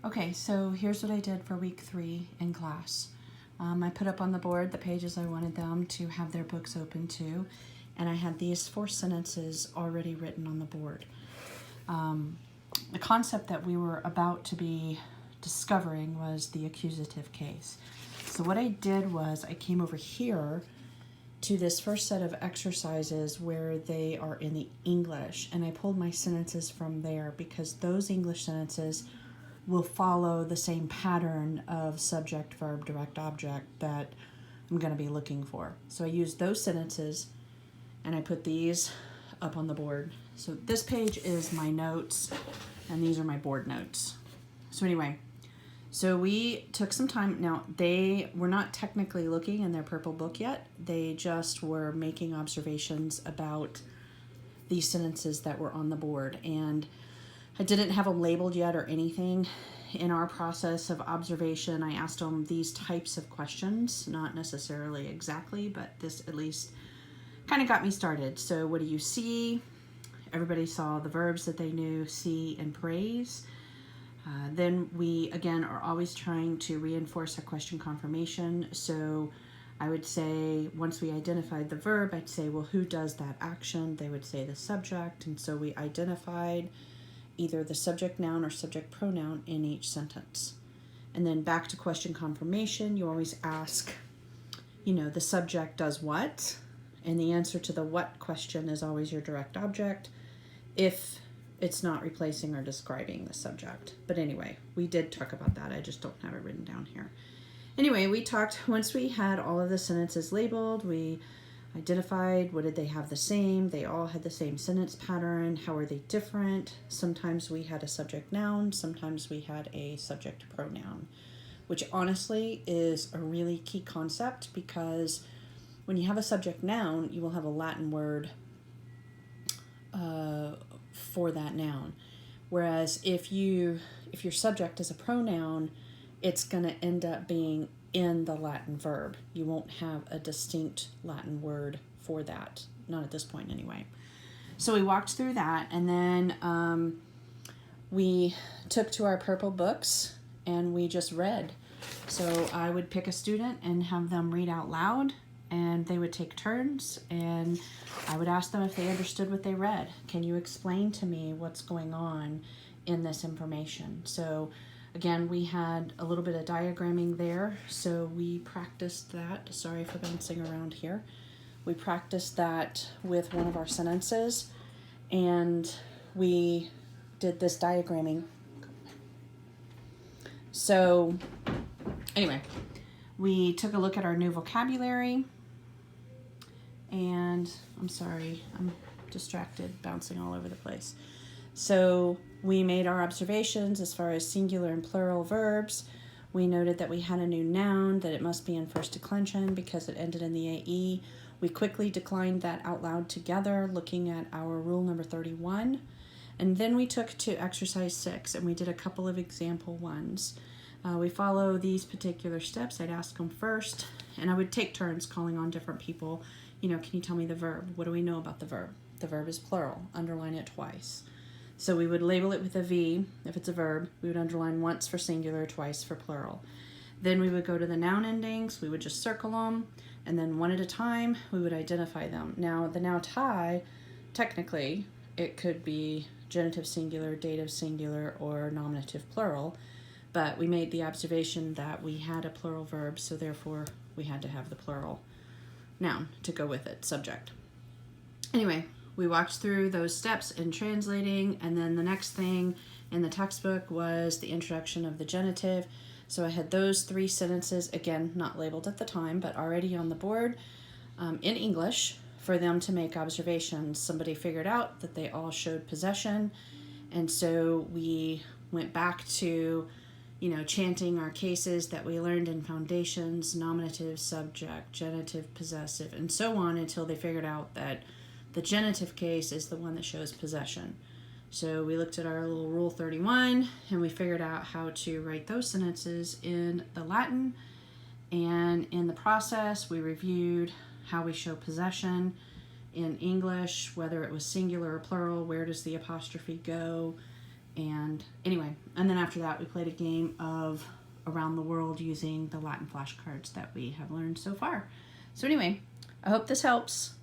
Okay, so here's what I did for week 3 in class. I put up on the board the pages I wanted them to have their books open to, and I had these 4 sentences already written on the board. The concept that we were about to be discovering was the accusative case. So what I did was I came over here to this first set of exercises where they are in the English, and I pulled my sentences from there because those English sentences will follow the same pattern of subject, verb, direct object that I'm going to be looking for. So I used those sentences and I put these up on the board. So this page is my notes and these are my board notes. So anyway, so we took some time. Now, they were not technically looking in their purple book yet. They just were making observations about these sentences that were on the board. And I didn't have them labeled yet or anything. In our process of observation, I asked them these types of questions, not necessarily exactly, but this at least kind of got me started. So what do you see? Everybody saw the verbs that they knew, see and praise. Then we, again, are always trying to reinforce a question confirmation. So I would say, once we identified the verb, I'd say, well, who does that action? They would say the subject. And so we identified either the subject noun or subject pronoun in each sentence. And then back to question confirmation, you always ask, the subject does what? And the answer to the what question is always your direct object if it's not replacing or describing the subject. But anyway, we did talk about that. I just don't have it written down here. Anyway, we talked, once we had all of the sentences labeled, we identified what did they have the same. They all had the same sentence pattern. How are they different? Sometimes we had a subject noun. Sometimes we had a subject pronoun, which honestly is a really key concept because when you have a subject noun, you will have a Latin word for that noun. Whereas if your subject is a pronoun, it's going to end up being in the Latin verb. You won't have a distinct Latin word for that. Not at this point anyway. So we walked through that, and then we took to our purple books and we just read. So I would pick a student and have them read out loud, and they would take turns, and I would ask them if they understood what they read. Can you explain to me what's going on in this information? So again, we had a little bit of diagramming there, so we practiced that. Sorry for bouncing around here. We practiced that with one of our sentences, and we did this diagramming. So anyway, we took a look at our new vocabulary, and I'm sorry, I'm distracted, bouncing all over the place. So we made our observations as far as singular and plural verbs. We noted that we had a new noun, that it must be in first declension because it ended in the AE. We quickly declined that out loud together, looking at our rule number 31. And then we took to exercise 6, and we did a couple of example ones. We follow these particular steps. I'd ask them first, and I would take turns calling on different people. Can you tell me the verb? What do we know about the verb? The verb is plural. Underline it twice. So we would label it with a V if it's a verb. We would underline once for singular, twice for plural. Then we would go to the noun endings. We would just circle them, and then one at a time, we would identify them. Now, the now tie, technically, it could be genitive singular, dative singular, or nominative plural, but we made the observation that we had a plural verb, so therefore we had to have the plural noun to go with it, subject. Anyway, we walked through those steps in translating, and then the next thing in the textbook was the introduction of the genitive. So I had those 3 sentences, again, not labeled at the time, but already on the board in English for them to make observations. Somebody figured out that they all showed possession, and so we went back to chanting our cases that we learned in foundations, nominative, subject, genitive, possessive, and so on until they figured out that the genitive case is the one that shows possession. So we looked at our little rule 31 and we figured out how to write those sentences in the Latin. And in the process, we reviewed how we show possession in English, whether it was singular or plural, where does the apostrophe go, And anyway, and then after that we played a game of Around the World using the Latin flashcards that we have learned so far. So anyway, I hope this helps.